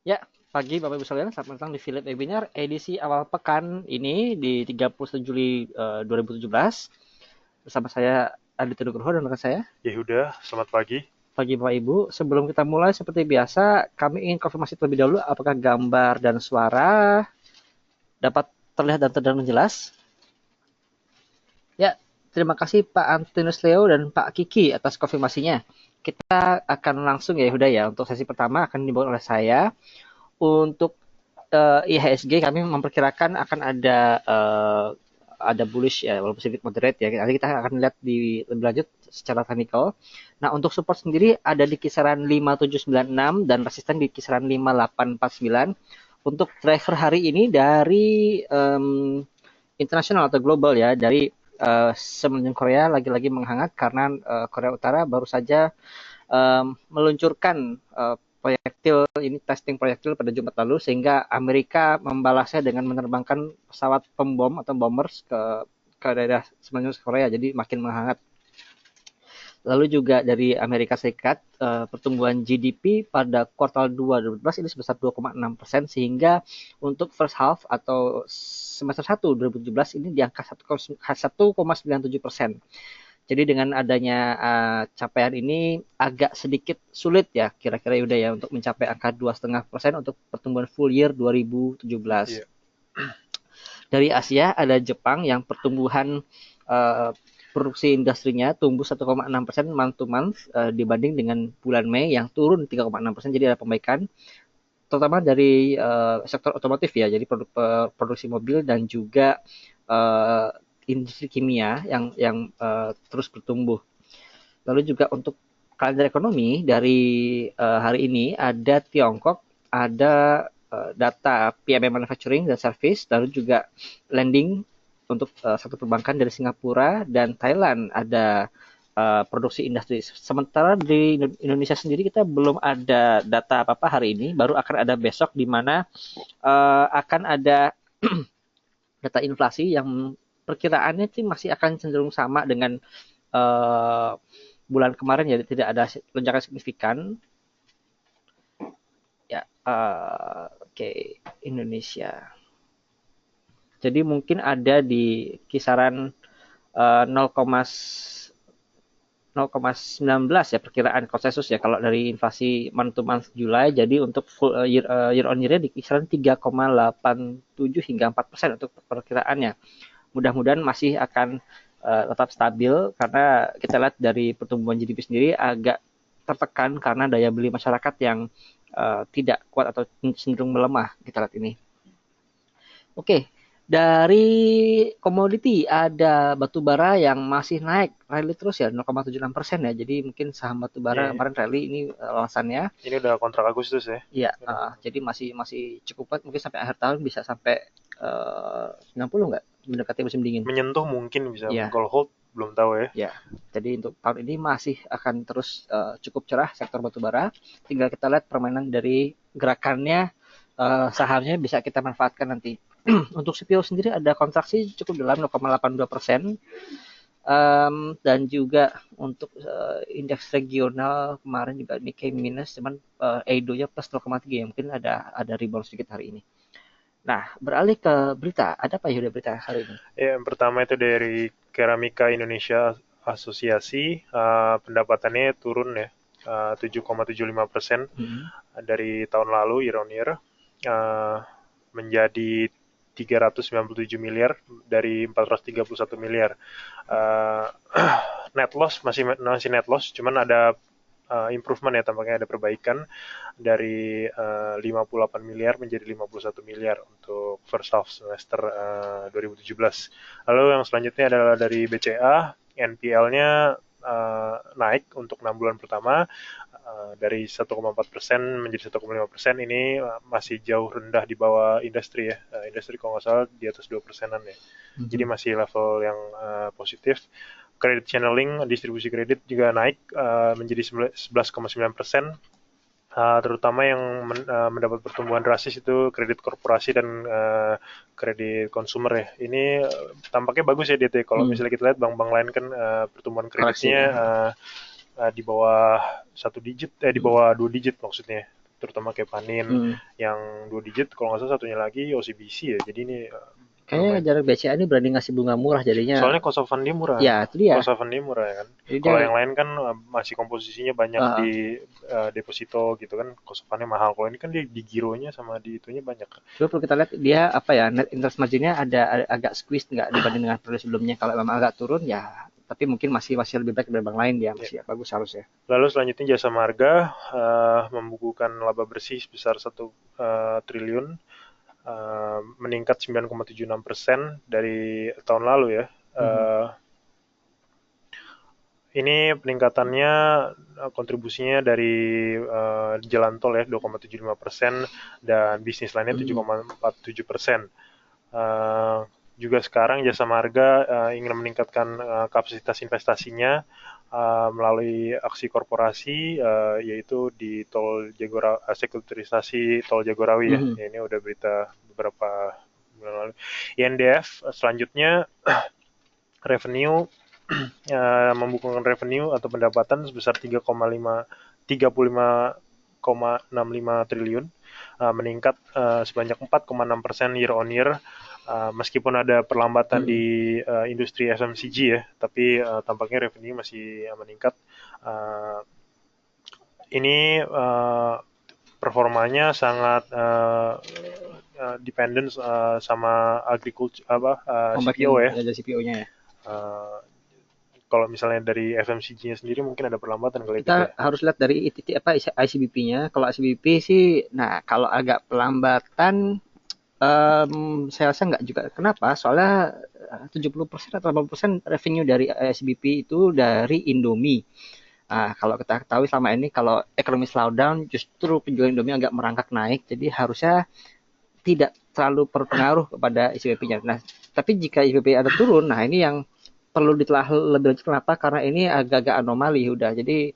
Ya, pagi Bapak Ibu sekalian, selamat datang di Philip Webinar edisi awal pekan ini di 31 Juli 2017. Bersama saya Aditya Nugroho dan rekan saya. Yehuda, selamat pagi. Pagi Bapak Ibu, sebelum kita mulai seperti biasa, kami ingin konfirmasi terlebih dahulu apakah gambar dan suara dapat terlihat dan terdengar jelas. Ya, terima kasih Pak Antinus Leo dan Pak Kiki atas konfirmasinya. Kita akan langsung ya Yehuda ya, untuk sesi pertama akan dibawa oleh saya. Untuk IHSG kami memperkirakan akan ada bullish ya walaupun sedikit moderate ya. Nanti kita akan lihat di lebih lanjut secara technical. Nah, untuk support sendiri ada di kisaran 5796 dan resisten di kisaran 5849. Untuk driver hari ini dari internasional atau global ya, dari semenanjung Korea lagi-lagi menghangat karena Korea Utara baru saja meluncurkan proyektil ini testing proyektil pada Jumat lalu sehingga Amerika membalasnya dengan menerbangkan pesawat pembom atau bombers ke daerah semenanjung Korea, jadi makin menghangat. Lalu juga dari Amerika Serikat, pertumbuhan GDP pada kuartal 2 2012 ini sebesar 2,6% sehingga untuk first half atau semester 1 2017 ini di angka 1,97%. Jadi dengan adanya capaian ini agak sedikit sulit ya kira-kira udah ya untuk mencapai angka 2,5% untuk pertumbuhan full year 2017. Iya. Dari Asia ada Jepang yang pertumbuhan produksi industrinya tumbuh 1,6% month to month dibanding dengan bulan Mei yang turun 3,6%, jadi ada pembaikan terutama dari sektor otomotif ya, jadi produksi mobil dan juga uh, industri kimia yang terus bertumbuh. Lalu juga untuk kalender ekonomi dari hari ini ada Tiongkok, ada data PMI manufacturing dan service, lalu juga lending untuk satu perbankan dari Singapura dan Thailand ada produksi industri. Sementara di Indonesia sendiri kita belum ada data apa-apa hari ini, baru akan ada besok di mana akan ada data inflasi yang perkiraannya sih masih akan cenderung sama dengan uh, bulan kemarin ya, tidak ada lonjakan signifikan ya. Oke, Indonesia. Jadi mungkin ada di kisaran 0,19 ya perkiraan konsensus ya kalau dari inflasi month to month Julai. Jadi untuk full year on year-nya di kisaran 3,87 hingga 4% untuk perkiraannya. Mudah-mudahan masih akan tetap stabil karena kita lihat dari pertumbuhan GDP sendiri agak tertekan karena daya beli masyarakat yang tidak kuat atau cenderung melemah kita lihat ini. Oke, dari komoditi ada batu bara yang masih naik rally terus ya 0,76% ya. Jadi mungkin saham batu bara Iya. kemarin rally ini alasannya Ini udah kontrak Agustus ya. ya, Udah kontrak. jadi masih masih cukup kuat, mungkin sampai akhir tahun bisa sampai 90 nggak, mendekati musim dingin. Menyentuh mungkin bisa. Ya, Kalau hold belum tahu ya. ya. Jadi untuk tahun ini masih akan terus cukup cerah sektor batubara. Tinggal kita lihat permainan dari gerakannya, sahamnya bisa kita manfaatkan nanti. Untuk CPO sendiri ada kontraksi cukup dalam 0,82%. Dan juga untuk indeks regional kemarin juga Nikkei minus, cuman Eido-nya plus 0,3 ya, mungkin ada rebound sedikit hari ini. Nah, beralih ke berita, ada apa ya udah berita hari ini? Ya, yang pertama itu dari Keramika Indonesia Asosiasi, pendapatannya turun ya, 7,75% Hmm. dari tahun lalu year on year, menjadi 397 miliar dari 431 miliar. Uh, Net loss masih net loss, cuman ada improvement ya, tampaknya ada perbaikan dari 58 miliar menjadi 51 miliar untuk first half semester 2017. Lalu yang selanjutnya adalah dari BCA, NPL-nya naik untuk 6 bulan pertama dari 1,4% menjadi 1,5%. Ini masih jauh rendah di bawah industri ya. Industri kalau nggak salah di atas 2%-an ya. Jadi Mhm. masih level yang positif. Credit channeling, distribusi kredit juga naik menjadi 11,9%. Terutama yang mendapat pertumbuhan drastis itu kredit korporasi dan kredit konsumer ya. Ini tampaknya bagus ya DT. Kalau Hmm, misalnya kita lihat bank-bank lain kan pertumbuhan koreksi kreditnya ya. di bawah satu digit, di bawah 2 digit maksudnya. terutama kayak Panin Hmm. yang 2 digit, kalau nggak salah satunya lagi OCBC ya. Jadi ini Kayaknya lumayan. jarang BCA ini berani ngasih bunga murah jadinya. Soalnya cost of fund dia murah. Ya itu dia. Cost of fund dia murah ya kan. Jadi dia Kalau yang lain kan masih komposisinya banyak uh, di deposito gitu kan, cost of fundnya mahal. Kalau ini kan dia di gironya sama di itunya banyak. coba perlu kita lihat dia apa ya, net interest marginnya ada agak squeeze nggak dibanding dengan periode sebelumnya. Kalau memang agak turun ya, tapi mungkin masih masih lebih baik dari bank lain, dia Ya. masih bagus harusnya. Lalu selanjutnya Jasa Marga membukukan laba bersih sebesar 1 triliun, meningkat 9,76% dari tahun lalu ya. Mhm. Ini peningkatannya kontribusinya dari jalan tol ya 2,75% dan bisnis lainnya Mhm. 7,47%. Eh, Juga sekarang Jasa Marga ingin meningkatkan kapasitas investasinya melalui aksi korporasi, yaitu di tol Jagorawi, sekuritrisasi tol Jagorawi ya. Mhm. Ini udah berita beberapa bulan lalu. INDF selanjutnya revenue membukukan revenue atau pendapatan sebesar 35,65 triliun, meningkat sebanyak 4,6% year on year. Meskipun ada perlambatan Mhm. di industri FMCG ya, tapi tampaknya revenue masih meningkat. Uh, ini performanya sangat dependent sama agriculture apa Kombakin CPO ya. ya dari CPO-nya ya. Uh, Kalau misalnya dari FMCG-nya sendiri mungkin ada perlambatan kali Kita Pit ya. harus lihat dari apa ICBP-nya. Kalau ICBP sih, nah kalau agak pelambatan, saya rasa nggak juga. Kenapa? Soalnya 70% atau 80% revenue dari ICBP itu dari Indomie. Nah, kalau kita ketahui selama ini kalau ekonomi slowdown justru penjualan Indomie agak merangkak naik, jadi harusnya tidak terlalu berpengaruh kepada ICBP-nya. Nah, tapi jika ICBP ada turun, nah ini yang perlu ditelah lebih lanjut. Kenapa? Karena ini agak-agak anomali udah. Jadi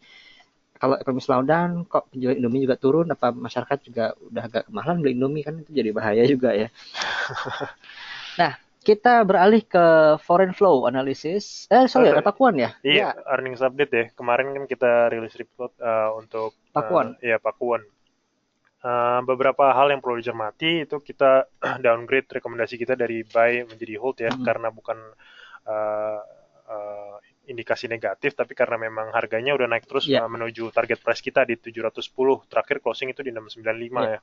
kalau ekonomi slowdown kok penjualan Indomie juga turun, apa masyarakat juga udah agak kemahalan beli Indomie, kan itu jadi bahaya juga ya. Nah, kita beralih ke foreign flow analysis. Sorry, Atau ada Pakuan ya? iya, Ya, earnings update ya. Kemarin kan kita rilis report untuk Pakuan. ya Pakuan. Beberapa hal yang perlu dicermati itu kita downgrade rekomendasi kita dari buy menjadi hold ya, Hmm. karena bukan uh, uh, indikasi negatif, tapi karena memang harganya udah naik terus Ya, menuju target price kita di 710, terakhir closing itu di 695 ya. ya.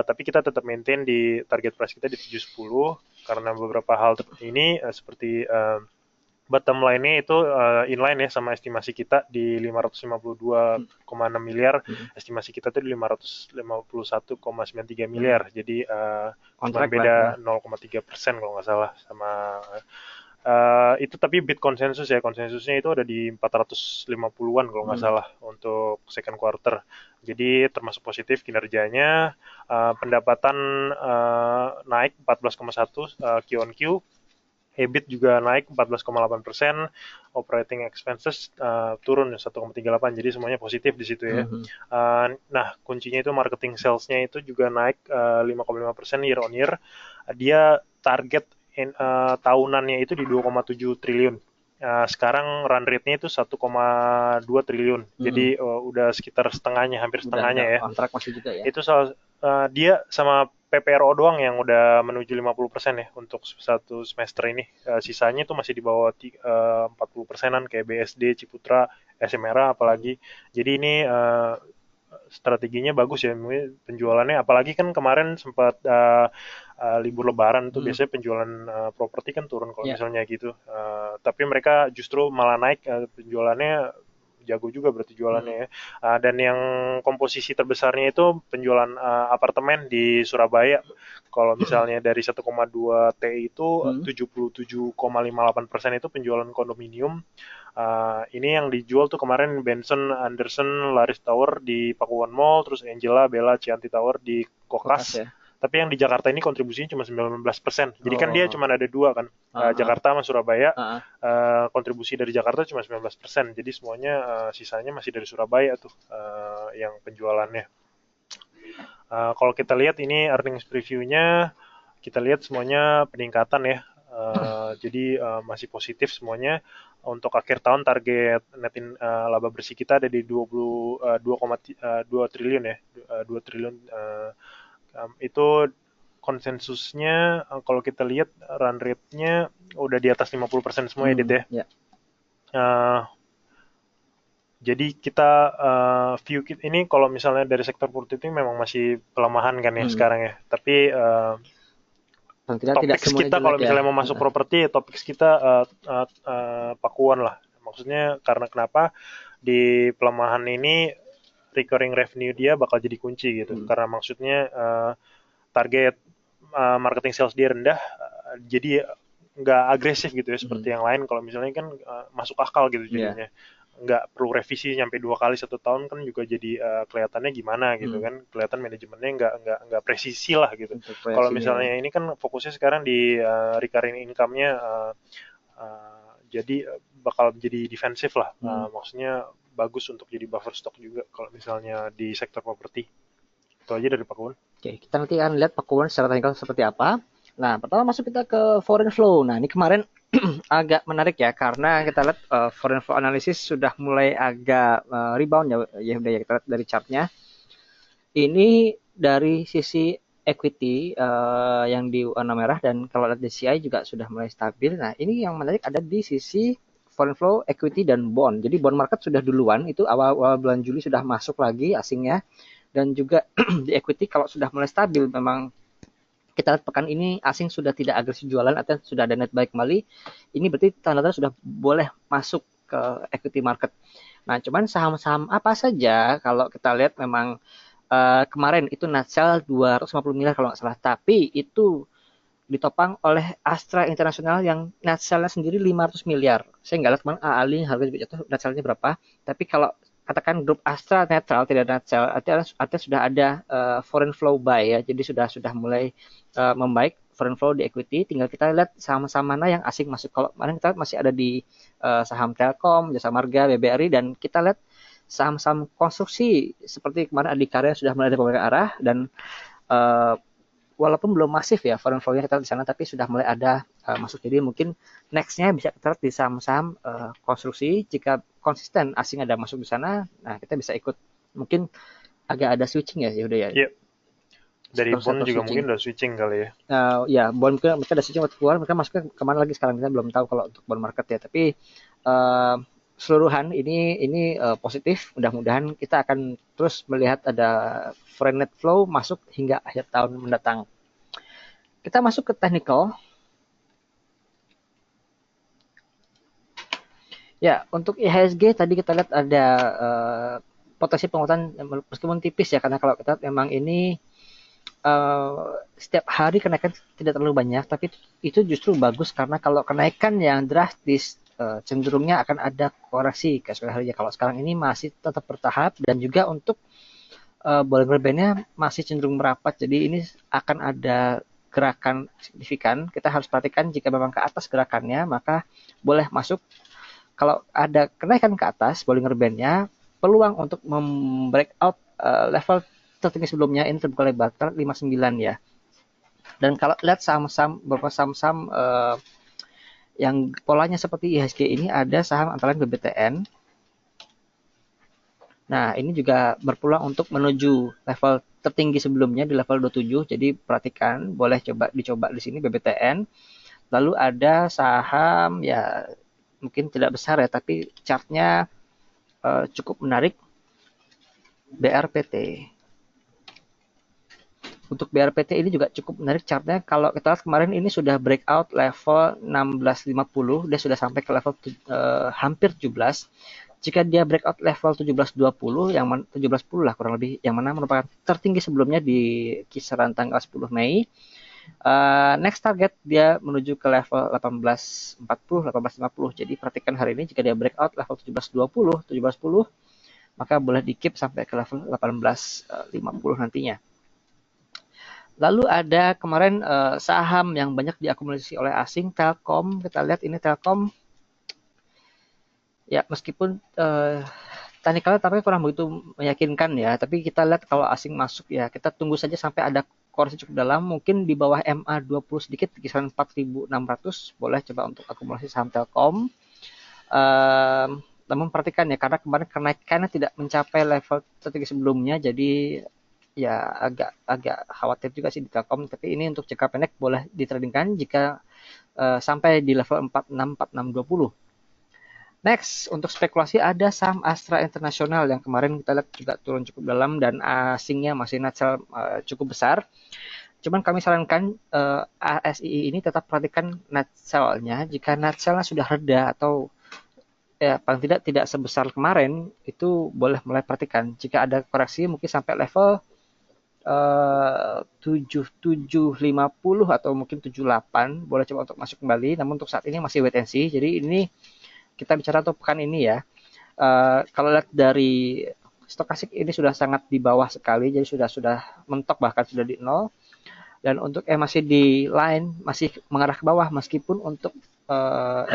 Tapi kita tetap maintain di target price kita di 710 karena beberapa hal ini seperti bottom line-nya itu inline ya sama estimasi kita di 552,6 miliar, Hmm. estimasi kita tuh di 551,93 miliar. Jadi cuma Kontrak lah. beda 0,3% kalau nggak salah sama itu, tapi bid konsensus ya, konsensusnya itu ada di 450-an kalau nggak Hmm. salah untuk second quarter. Jadi termasuk positif kinerjanya, pendapatan naik 14,1 Q on Q, EBIT juga naik 14,8%, operating expenses turun 1,38, jadi semuanya positif di situ ya. Hmm. Nah, kuncinya itu marketing sales-nya itu juga naik 5,5% year on year. Dia target tahunannya itu di 2,7 triliun. Sekarang run rate-nya itu 1,2 triliun. Hmm. Jadi udah sekitar setengahnya, hampir Udah setengahnya agak ya. kontrak masih juga ya. Itu dia sama PPRO doang yang udah menuju 50% ya untuk satu semester ini. Sisanya tuh masih di bawah 40%-an kayak BSD, Ciputra, SMRA Hmm. apalagi. Jadi ini strateginya bagus ya, penjualannya apalagi kan kemarin sempat libur lebaran tuh Hmm. biasanya penjualan properti kan turun kalau Ya. misalnya gitu. Tapi mereka justru malah naik penjualannya, jago juga berarti Hmm. jualannya ya. Dan yang komposisi terbesarnya itu penjualan apartemen di Surabaya. Kalau misalnya dari 1,2 T itu Hmm. 77,58% itu penjualan kondominium. Ini yang dijual tuh kemarin Benson Anderson Laris Tower di Pakuwon Mall, terus Angela Bella Cianti Tower di Kokas Kokas. ya. Tapi yang di Jakarta ini kontribusinya cuma 19%. Jadi kan dia Oh. cuma ada dua kan, Ah, Jakarta sama Surabaya. ah. Kontribusi dari Jakarta cuma 19%. Jadi semuanya sisanya masih dari Surabaya tuh yang penjualannya. Kalau kita lihat ini earnings preview-nya, kita lihat semuanya peningkatan ya. Jadi masih positif semuanya. Untuk akhir tahun target laba bersih kita ada di 22,2 triliun ya. 2 triliun. Itu konsensusnya, kalau kita lihat run rate-nya udah di atas 50% semua ya, Dit ya. Ya. Eh, jadi kita view ini kalau misalnya dari sektor properti memang masih pelemahan kan ya sekarang ya. Tapi Tidak topik semuanya kita jelek kalau ya. misalnya mau masuk properti, topik kita Pakuan lah. Maksudnya karena kenapa di pelemahan ini recurring revenue dia bakal jadi kunci gitu. Karena maksudnya target marketing sales dia rendah, jadi nggak agresif gitu ya seperti yang lain. Kalau misalnya kan masuk akal gitu jadinya. Nggak perlu revisi nyampe 2 kali 1 tahun kan juga jadi kelihatannya gimana gitu kan, kelihatan manajemennya nggak presisi lah gitu. Kalau misalnya ini kan fokusnya sekarang di recurring income-nya, jadi bakal jadi defensif lah. Maksudnya bagus untuk jadi buffer stock juga kalau misalnya di sektor properti. Itu aja dari Pak Kuon. Oke, kita nanti akan lihat Pak Kuon secara teknikal seperti apa. Nah, pertama masuk kita ke foreign flow. Nah, ini kemarin agak menarik ya, karena kita lihat foreign flow analysis sudah mulai agak rebound ya, udah ya kita lihat dari chartnya. Ini dari sisi equity yang di warna merah, dan kalau lihat DCI juga sudah mulai stabil. Nah, ini yang menarik ada di sisi foreign flow, equity, dan bond. Jadi bond market sudah duluan, itu awal bulan Juli sudah masuk lagi asingnya. Dan juga di equity kalau sudah mulai stabil, memang kita lihat pekan ini asing sudah tidak agresif jualan atau sudah ada net buy kembali. Ini berarti tanda-tanda sudah boleh masuk ke equity market. Nah, cuman saham-saham apa saja kalau kita lihat memang kemarin itu net sell 250 miliar kalau nggak salah, tapi itu ditopang oleh Astra International yang net sell-nya sendiri 500 miliar. Saya nggak lihat kemarin Ali harga juga jatuh net sell-nya berapa, tapi kalau katakan grup Astra netral tidak net sell, artinya sudah ada foreign flow buy ya, jadi sudah mulai membaik foreign flow di equity. Tinggal kita lihat saham-saham mana yang asing masuk. Kalau kemarin kita masih ada di saham Telkom, Jasa Marga, BBRI, dan kita lihat saham-saham konstruksi seperti kemarin Adikarya sudah mulai ada perbaikan arah, dan walaupun belum masif ya foreign flow-nya kita lihat di sana, tapi sudah mulai ada masuk. Jadi mungkin next-nya bisa kita lihat di saham-saham konstruksi. Jika konsisten asing ada masuk di sana, nah kita bisa ikut. Mungkin agak ada switching ya, udah ya. Yep. Dari bond juga mungkin udah switching kali ya. Ya, bond mungkin mereka ada switching waktu keluar, mereka masuknya kemana lagi sekarang kita belum tahu kalau untuk bond market ya. Tapi keseluruhan ini positif. Mudah-mudahan kita akan terus melihat ada foreign net flow masuk hingga akhir tahun mendatang. Kita masuk ke technical. Ya, untuk IHSG tadi kita lihat ada potensi penguatan meskipun tipis ya, karena kalau kita memang ini setiap hari kenaikan tidak terlalu banyak, tapi itu justru bagus karena kalau kenaikan yang drastis cenderungnya akan ada koreksi keesokan harinya. Kalau sekarang ini masih tetap bertahap, dan juga untuk Bollinger Band-nya masih cenderung merapat, jadi ini akan ada gerakan signifikan. Kita harus perhatikan jika memang ke atas gerakannya, maka boleh masuk. Kalau ada kenaikan ke atas Bollinger Band-nya, peluang untuk membreakout level tertinggi sebelumnya ini terbuka lebar 59 ya. Dan kalau lihat saham-saham, beberapa saham-saham yang polanya seperti IHSG ini, ada saham antara lain BBTN. Nah, ini juga berpeluang untuk menuju level tertinggi sebelumnya di level 27. Jadi perhatikan, boleh dicoba di sini BBTN. Lalu ada saham ya mungkin tidak besar ya, tapi chartnya cukup menarik, BRPT. Untuk BRPT ini juga cukup menarik chartnya. Kalau kita lihat kemarin ini sudah breakout level 1650, dia sudah sampai ke level hampir 17. Jika dia breakout level 1720, yang 1710 lah kurang lebih, yang mana merupakan tertinggi sebelumnya di kisaran tanggal 10 Mei. Next target dia menuju ke level 1840, 1850. Jadi perhatikan hari ini jika dia breakout level 1720, 1710, maka boleh di keep sampai ke level 1850 nantinya. Lalu ada kemarin saham yang banyak diakumulasi oleh asing, Telkom. Kita lihat ini Telkom. Ya, meskipun teknikalnya tapi kurang begitu meyakinkan ya, tapi kita lihat kalau asing masuk ya, kita tunggu saja sampai ada koreksi cukup dalam, mungkin di bawah MA20 sedikit, kisaran 4.600, boleh coba untuk akumulasi saham Telkom. Namun perhatikan ya, karena kemarin kenaikannya tidak mencapai level tertinggi sebelumnya, jadi ya agak agak khawatir juga sih di Telkom, tapi ini untuk jangka pendek boleh ditradingkan jika sampai di level 46 4620. Next, untuk spekulasi ada saham Astra Internasional yang kemarin kita lihat juga turun cukup dalam dan asingnya masih net sell cukup besar. Cuman kami sarankan ASI ini tetap perhatikan net sell-nya. Jika net sell-nya sudah reda atau ya paling tidak sebesar kemarin, itu boleh mulai perhatikan. Jika ada koreksi mungkin sampai level 7750 atau mungkin 78 boleh coba untuk masuk kembali. Namun untuk saat ini masih wait and see. Jadi ini kita bicara untuk pekan ini ya. Kalau lihat dari stokastik ini sudah sangat di bawah sekali, jadi sudah mentok bahkan sudah di nol. Dan untuk masih di line masih mengarah ke bawah meskipun untuk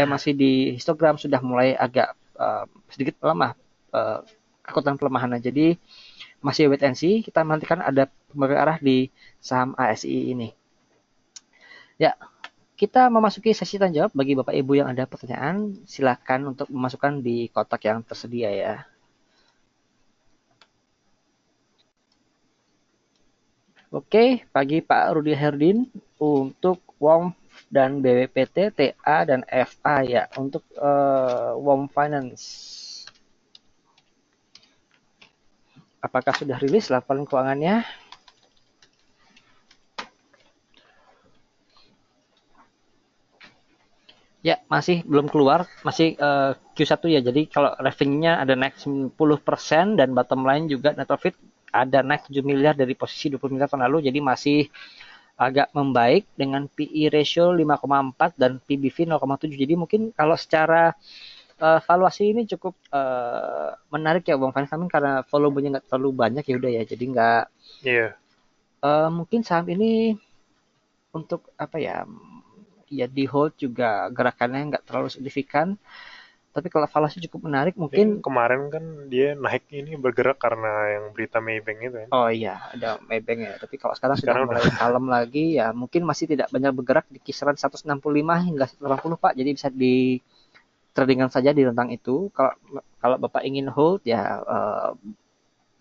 masih di histogram sudah mulai agak sedikit melemah, kekuatan pelemahannya. Jadi masih wait and see. Kita menantikan ada pembalikan arah di saham ASI ini. Ya, kita memasuki sesi tanya jawab. Bagi Bapak Ibu yang ada pertanyaan, silakan untuk memasukkan di kotak yang tersedia ya. Oke, pagi Pak Rudi Herdin untuk WOM dan BWPT, TA dan FA ya. Untuk WOM Finance, apakah sudah rilis laporan keuangannya? Ya, masih belum keluar, masih Q1 ya. Jadi kalau revenue-nya ada naik 10% dan bottom line juga net profit ada naik 7 miliar dari posisi 20 miliar tahun lalu. Jadi masih agak membaik dengan PE ratio 5,4 dan PBV 0,7. Jadi mungkin kalau secara valuasi ini cukup menarik ya Bang Fani, karena volumenya nggak terlalu banyak ya udah ya. Jadi nggak mungkin saham ini untuk apa ya di hold juga gerakannya nggak terlalu signifikan, tapi kalau valuasi cukup menarik mungkin. Kemarin kan dia naik ini bergerak karena yang berita Maybank itu kan. Oh iya, ada Maybank ya, tapi kalau sekarang sudah mulai kalem lagi ya, mungkin masih tidak banyak bergerak di kisaran 165 hingga 180 Pak, jadi bisa di tradingan saja di rentang itu. Kalau Bapak ingin hold ya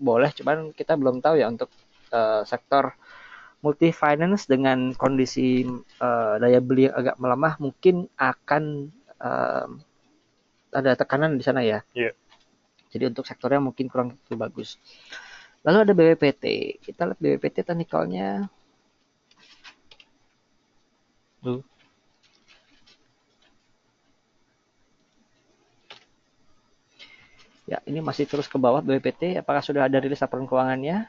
boleh, cuman kita belum tahu ya untuk sektor multi finance dengan kondisi daya beli yang agak melemah mungkin akan ada tekanan di sana ya. Yeah. Jadi untuk sektornya mungkin kurang begitu bagus. Lalu ada BWPT. Kita lihat BWPT teknikalnya. Ya, ini masih terus ke bawah BWPT. Apakah sudah ada rilis laporan keuangannya?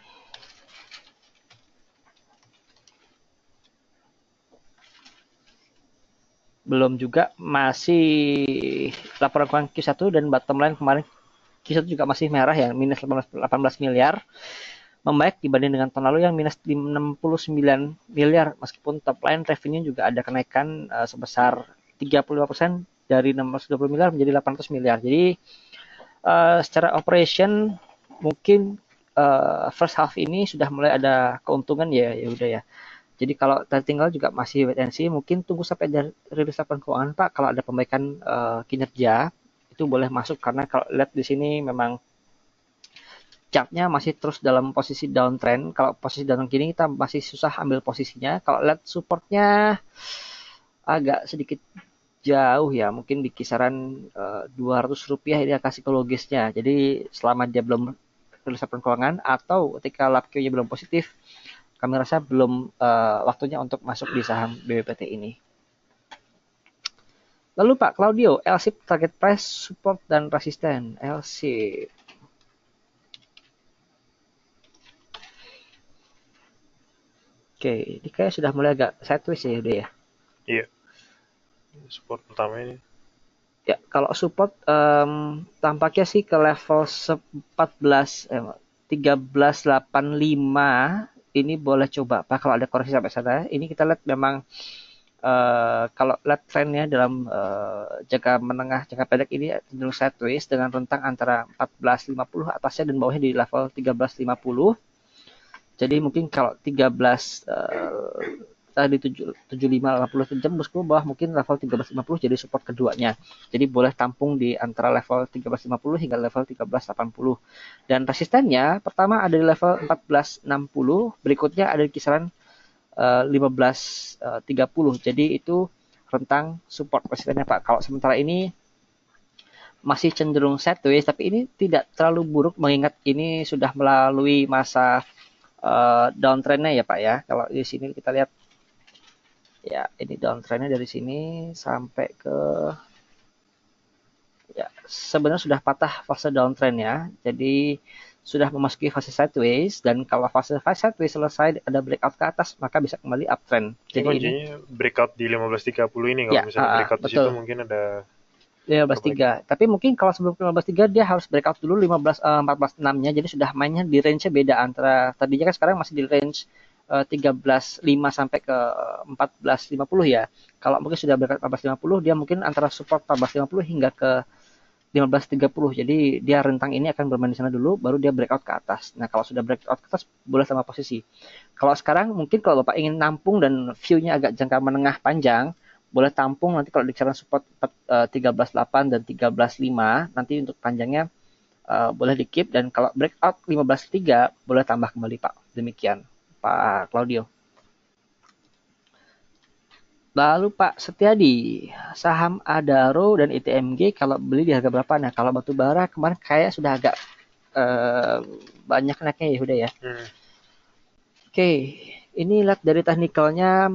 Belum juga, masih laporan keuangan Q1 dan bottom line kemarin Q1 juga masih merah ya, minus 18 miliar. Membaik dibanding dengan tahun lalu yang minus 69 miliar, meskipun top line revenue juga ada kenaikan sebesar 35% dari 620 miliar menjadi 800 miliar. Jadi secara operation mungkin first half ini sudah mulai ada keuntungan ya udah ya. Jadi kalau tertinggal juga masih wait and see, mungkin tunggu sampai dari rilis laporan keuangan Pak. Kalau ada perbaikan kinerja itu boleh masuk, karena kalau lihat di sini memang chartnya masih terus dalam posisi downtrend. Kalau posisi downtrend gini kita masih susah ambil posisinya. Kalau lihat supportnya agak sedikit jauh ya, mungkin di kisaran Rp200 ini angka psikologisnya. Jadi selama dia belum rilis laporan keuangan atau ketika LAPQ-nya belum positif, kami rasa belum waktunya untuk masuk di saham BWPT ini. Lalu Pak Claudio, LSIP target price, support dan resisten. LSIP. Oke, ini kayak sudah mulai agak sideways ya udah ya. Iya. Support pertama ini. Ya, kalau support tampaknya sih ke level 1385 ini boleh coba Pak kalau ada koreksi sampai sana. Ini kita lihat memang kalau lihat trennya dalam jangka menengah, jangka pendek ini cenderung sideways dengan rentang antara 1450 atasnya dan bawahnya di level 1350. Jadi mungkin kalau 13 di 7580 tembus ke bawah, mungkin level 1350 jadi support keduanya. Jadi boleh tampung di antara level 1350 hingga level 1380. Dan resistennya pertama ada di level 1460, berikutnya ada di kisaran 1530. Jadi itu rentang support resistennya Pak. Kalau sementara ini masih cenderung sideways, tapi ini tidak terlalu buruk mengingat ini sudah melalui masa downtrendnya ya Pak ya. Kalau di sini kita lihat ya, ini downtrendnya dari sini sampai ke ya, sebenarnya sudah patah fase downtrend ya. Jadi sudah memasuki fase sideways, dan kalau fase sideways selesai ada breakout ke atas maka bisa kembali uptrend. Jadi Jadi ini breakout di 1530 ini, kalau ya, misalnya breakout di situ betul. mungkin ada 15.3. Tapi mungkin kalau sebelum 15.3 dia harus breakout dulu 14.6-nya. Jadi sudah mainnya di range-nya beda antara tadinya kan, sekarang masih di range 13.5 sampai ke 14.50 ya. Kalau mungkin sudah breakout 14.50, dia mungkin antara support 14.50 hingga ke 15.30. Jadi dia rentang ini akan bermain di sana dulu, baru dia breakout ke atas. Nah, kalau sudah breakout ke atas boleh sama posisi. Kalau sekarang mungkin kalau Bapak ingin nampung dan view-nya agak jangka menengah panjang, boleh tampung nanti kalau di kisaran support 13.8 dan 13.5, nanti untuk panjangnya boleh di keep, dan kalau breakout 15.3 boleh tambah kembali Pak. Demikian Pak Claudio. Lalu Pak Setiadi, saham Adaro dan ITMG kalau beli di harga berapa? Nah, kalau batu bara kemarin kayak sudah agak banyak naiknya ya udah ya. Oke, ini lihat dari teknikalnya,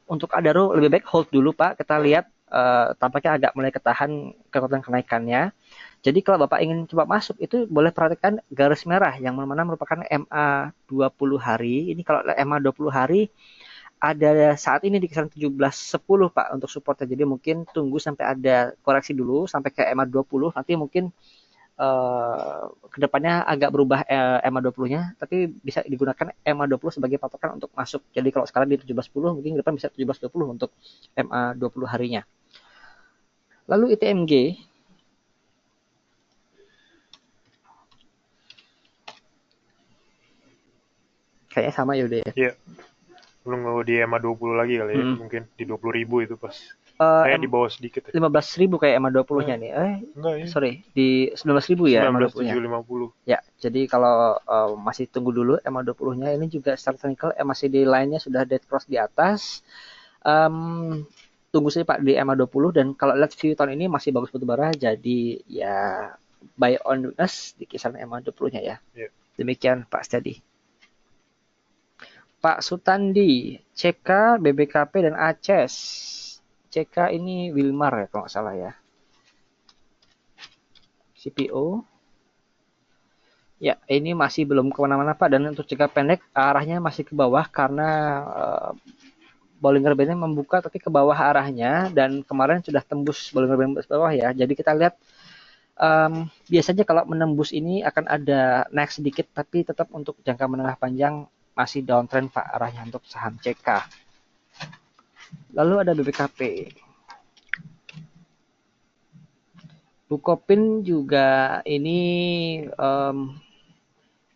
untuk Adaro lebih baik hold dulu Pak. Kita lihat tampaknya agak mulai ketahan kekuatan kenaikannya. Jadi kalau Bapak ingin coba masuk, itu boleh perhatikan garis merah yang mana merupakan MA 20 hari. Ini kalau MA 20 hari ada saat ini di kisaran 17.10 Pak untuk supportnya. Jadi mungkin tunggu sampai ada koreksi dulu sampai ke EMA 20, nanti mungkin kedepannya agak berubah EMA 20-nya, tapi bisa digunakan EMA 20 sebagai patokan untuk masuk. Jadi kalau sekarang di 17.10, mungkin ke depan bisa 17.20 untuk EMA 20 harinya. Lalu ITMG, kayaknya sama ya udah ya. Iya. Belum mau di EMA 20 lagi kali ya, mungkin di 20.000 itu pas. Di bawah sedikit ya. 15.000 kayak EMA 20-nya nih. Enggak ya. Sorry, di 19.000 ya EMA 20-nya. 19.750. Ya, jadi kalau masih tunggu dulu EMA 20-nya, ini juga secara technical masih di line-nya sudah dead cross di atas. Tunggu saja Pak di EMA 20, dan kalau lihat view tahun ini masih bagus batu bara, jadi ya buy on weakness di kisaran EMA 20-nya ya. Yeah. Demikian Pak Stadi. Pak Sutandi, CK, BBKP, dan ACES. CK ini Wilmar ya kalau nggak salah ya. CPO. Ya, ini masih belum kemana-mana Pak, dan untuk CK pendek arahnya masih ke bawah karena Bollinger Band-nya membuka tapi ke bawah arahnya, dan kemarin sudah tembus Bollinger Band ke bawah ya. Jadi kita lihat biasanya kalau menembus ini akan ada naik sedikit, tapi tetap untuk jangka menengah panjang masih downtrend Pak arahnya untuk saham CK. Lalu ada BBKP. Bukopin juga ini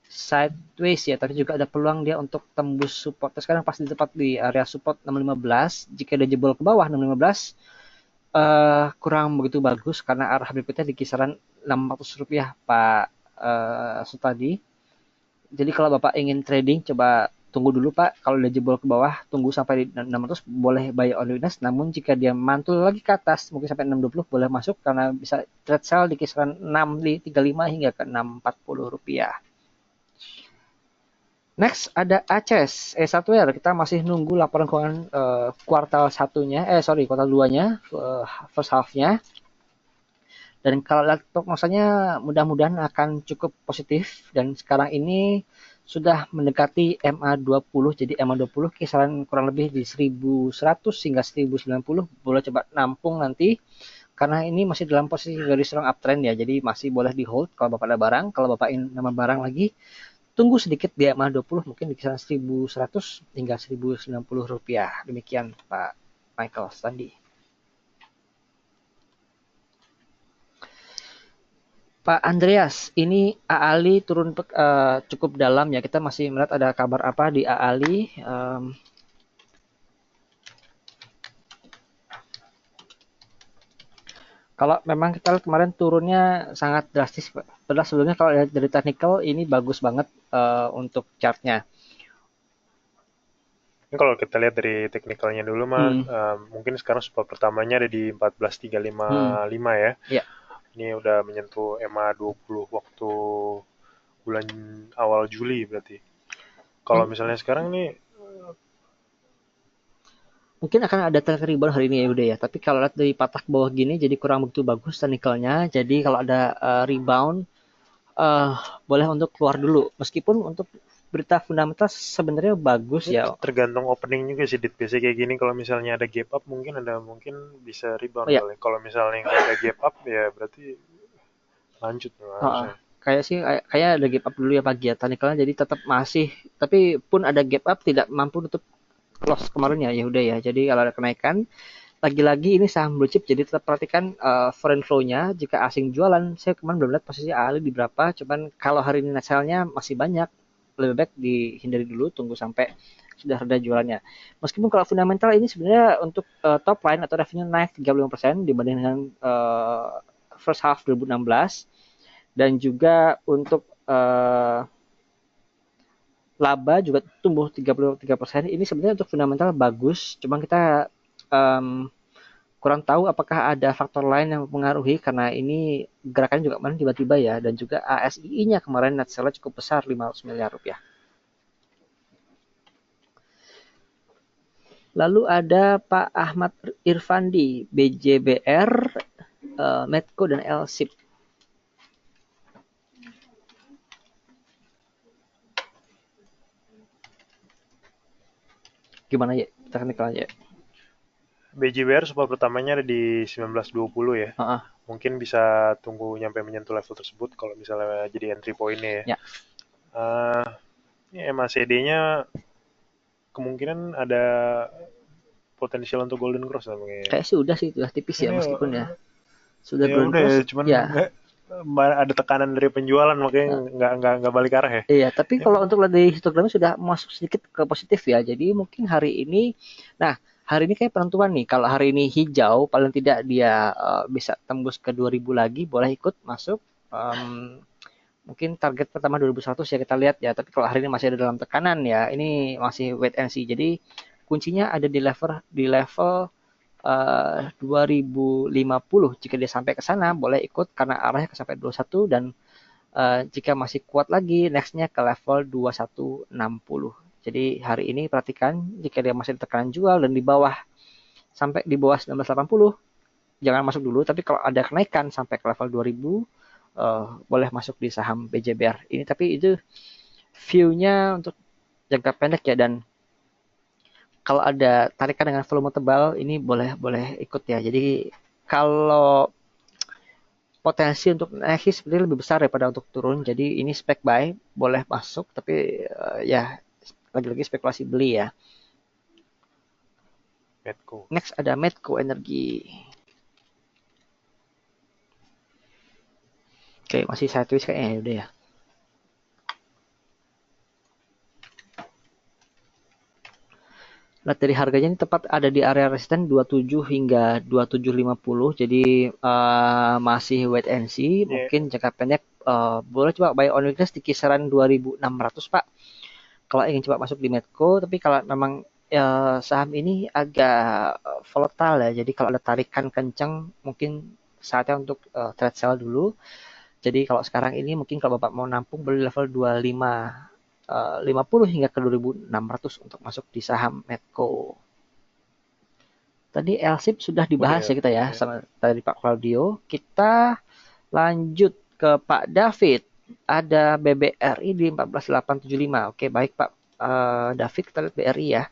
sideways ya, tapi juga ada peluang dia untuk tembus support. Sekarang pasti tepat di area support 615. Jika dia jebol ke bawah 615, kurang begitu bagus karena arah berikutnya di kisaran Rp600 Pak Sutadi. Jadi kalau Bapak ingin trading, coba tunggu dulu Pak. Kalau dia jebol ke bawah, tunggu sampai di 600, boleh buy on weakness. Namun jika dia mantul lagi ke atas, mungkin sampai 620 boleh masuk, karena bisa trade sell di kisaran 635 hingga ke 640 rupiah. Next ada ACES Software. Kita masih nunggu laporan keuangan kuartal 1-nya, kuartal 2-nya, first half-nya. Dan kalau lihat prognosanya mudah-mudahan akan cukup positif, dan sekarang ini sudah mendekati MA 20. Jadi MA 20 kisaran kurang lebih di 1100 hingga 1090. Boleh coba nampung nanti karena ini masih dalam posisi very strong uptrend ya. Jadi masih boleh di hold kalau Bapak ada barang. Kalau Bapak ingin nambah barang lagi, tunggu sedikit di MA 20, mungkin di kisaran 1100 hingga 1090 rupiah. Demikian Pak Michael Standi. Pak Andreas, ini AALI turun cukup dalam ya. Kita masih melihat ada kabar apa di AALI. Kalau memang kita lihat kemarin turunnya sangat drastis, Pak. Padahal sebelumnya kalau lihat dari technical ini bagus banget untuk chartnya. Ini kalau kita lihat dari teknikalnya dulu mah, Hmm, mungkin sekarang support pertamanya ada di hmm, 14.355 ya. ya. Ini udah menyentuh EMA 20 waktu bulan awal Juli berarti. Kalau Mung- misalnya sekarang nih, Mungkin akan ada tren rebound hari ini ya udah ya. Tapi kalau lihat dari patah ke bawah gini jadi kurang begitu bagus technicalnya. Jadi kalau ada rebound eh boleh untuk keluar dulu. Meskipun untuk berita fundamental sebenarnya bagus ini ya. tergantung opening juga sih, Dit. Biasanya kayak gini kalau misalnya ada gap up mungkin bisa Oh rebound ya, kali. Kalau misalnya nggak ada gap up ya berarti lanjut heeh. harusnya. Kayak sih kayak ada gap up dulu ya pagi ya technicalnya jadi tetap masih tapi pun ada gap up tidak mampu nutup loss kemarin ya ya udah ya. Jadi kalau ada kenaikan lagi-lagi ini saham blue chip jadi tetap perhatikan foreign flow-nya jika asing jualan saya kemarin belum lihat posisi ahli di berapa cuman kalau hari ini net sell-nya masih banyak lebih baik dihindari dulu tunggu sampai sudah reda jualannya meskipun kalau fundamental ini sebenarnya untuk top line atau revenue naik 35% dibanding dengan first half 2016 dan juga untuk laba juga tumbuh 33%. Ini sebenarnya untuk fundamental bagus, cuma kita um, kurang tahu apakah ada faktor lain yang mempengaruhi karena ini gerakannya juga kemarin tiba-tiba ya dan juga ASII-nya kemarin net sale cukup besar 500 miliar rupiah. Lalu ada Pak Ahmad Irfandi, BJBR, Medco dan LSIP. Gimana ya teknikalnya? BJBR support pertamanya ada di 1920 ya. Uh-uh. Mungkin bisa tunggu nyampe menyentuh level tersebut kalau misalnya jadi entry point-nya ya. Ya, Uh, ini MACD-nya kemungkinan ada potensial untuk golden cross namanya. kayak sih udah sih, udah tipis ya Ini meskipun ya. Sudah ya golden udah ya, cross, cuman ya. ada tekanan dari penjualan makanya Uh, nggak balik arah ya. Iya, tapi Ini kalau untuk lihat dari histogramnya sudah masuk sedikit ke positif ya. Jadi mungkin hari ini, nah hari ini kayak penentuan nih. Kalau hari ini hijau, paling tidak dia bisa tembus ke 2000 lagi, boleh ikut masuk. Mungkin target pertama 2100 ya kita lihat ya. Tapi kalau hari ini masih ada dalam tekanan ya, ini masih wait and see. Jadi kuncinya ada di level 2050. Jika dia sampai ke sana, boleh ikut karena arahnya ke sampai 21 dan jika masih kuat lagi nextnya ke level 2160. Jadi hari ini perhatikan jika dia masih di tekanan jual dan di bawah sampai di bawah 1980 jangan masuk dulu tapi kalau ada kenaikan sampai ke level 2000 boleh masuk di saham BJBR ini tapi itu view-nya untuk jangka pendek ya dan kalau ada tarikan dengan volume tebal ini boleh boleh ikut ya. Jadi kalau potensi untuk naik sih sebenarnya lebih besar daripada untuk turun. Jadi ini spek buy boleh masuk tapi ya lagi-lagi spekulasi beli ya. Medco. Next ada Medco Energi. Oke, masih sideways kayaknya ya udah ya. Lihat dari harganya ini tepat ada di area resisten 27 hingga 2750. Jadi masih wait and see. Ini Mungkin jangka pendek boleh coba buy on weakness di kisaran 2600 Pak. Kalau ingin coba masuk di Medco, tapi kalau memang saham ini agak volatile ya. Jadi kalau ada tarikan kencang, mungkin saatnya untuk trade sell dulu. Jadi kalau sekarang ini mungkin kalau Bapak mau nampung beli level 25 50 hingga ke 2600 untuk masuk di saham Medco. Tadi LSIP sudah dibahas udah ya kita ya ya. sama tadi Pak Claudio. Kita lanjut ke Pak David. Ada BBRI di 14875. Oke, baik Pak David, kita lihat BRI ya.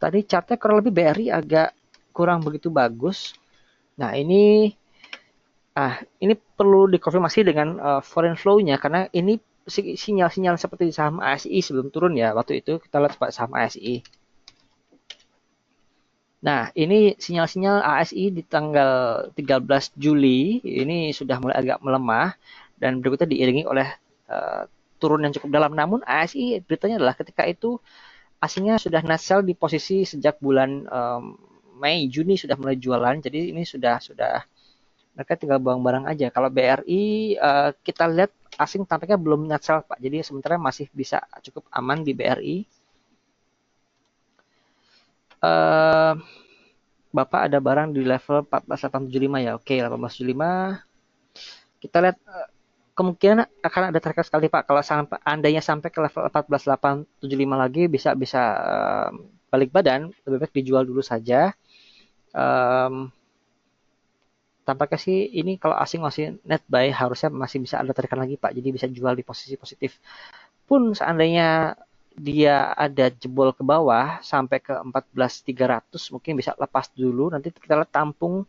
Tadi chartnya kurang lebih BRI agak kurang begitu bagus. Nah, ini perlu dikonfirmasi dengan foreign flow-nya karena ini sinyal-sinyal seperti saham ASI sebelum turun ya. Waktu itu kita lihat saham ASI. Nah, ini sinyal-sinyal ASI di tanggal 13 Juli ini sudah mulai agak melemah dan berikutnya diiringi oleh turun yang cukup dalam. Namun ASI beritanya adalah ketika itu asingnya sudah net sell di posisi sejak bulan Mei Juni sudah mulai jualan. Jadi ini sudah Mereka tinggal buang barang aja. Kalau BRI kita lihat asing tampaknya belum net sell Pak. Jadi sementara masih bisa cukup aman di BRI. Eh, Bapak ada barang di level 14.875 ya. Oke, 1875. Kita lihat kemungkinan akan ada tarik sekali Pak. Kalau sampai andainya sampai ke level 14.875 lagi bisa bisa balik badan, lebih baik dijual dulu saja. Um, Tampaknya sih ini kalau asing masih net buy harusnya masih bisa ada tarikan lagi Pak. Jadi bisa jual di posisi positif. Pun seandainya dia ada jebol ke bawah sampai ke 14.300 mungkin bisa lepas dulu. Nanti kita lihat tampung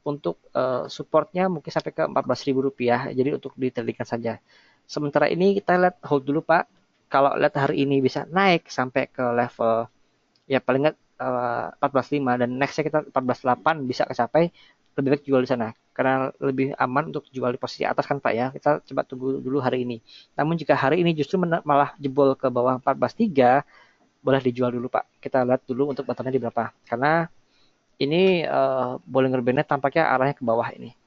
untuk supportnya mungkin sampai ke Rp14.000. Jadi untuk ditelikan saja. Sementara ini kita lihat hold dulu Pak. Kalau lihat hari ini bisa naik sampai ke level ya paling nggak 14.5 dan nextnya kita 14.8 bisa kecapai, lebih baik jual di sana karena lebih aman untuk jual di posisi atas kan Pak ya. Kita coba tunggu dulu hari ini. Namun jika hari ini justru malah jebol ke bawah 14.3, boleh dijual dulu Pak. Kita lihat dulu untuk bottomnya di berapa. Karena ini Bollinger Band tampaknya arahnya ke bawah ini.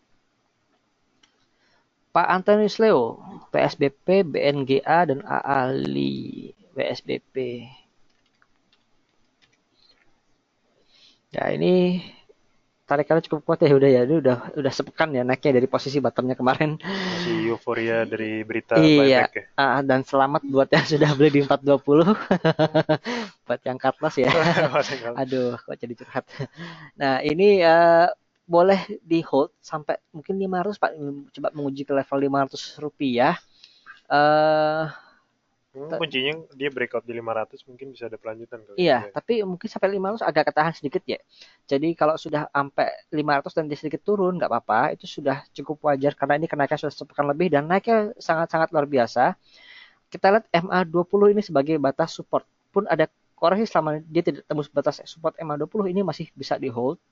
Pak Antonius Leo, PSBP, BNGA, dan AALI. PSBP. Ya ini tarikannya cukup kuat ya ini udah sepekan ya naiknya dari posisi bottomnya kemarin. Masih euforia dari berita Iya, buyback ya. dan selamat buat yang sudah beli di 420. Buat yang cut loss ya. Aduh, kok jadi curhat. Nah, ini boleh di hold sampai mungkin 500 Pak. Coba menguji ke level Rp500. Eh Kuncinya dia breakout di 500 mungkin bisa ada pelanjutan kali Iya, ya. tapi mungkin sampai 500 agak ketahan sedikit ya. Jadi kalau sudah sampai 500 dan dia sedikit turun, nggak apa-apa. Itu sudah cukup wajar karena ini kenaikan sudah sepekan lebih dan naiknya sangat-sangat luar biasa. Kita lihat MA20 ini sebagai batas support. Pun ada koreksi selama dia tidak tembus batas support MA20 ini masih bisa di hold.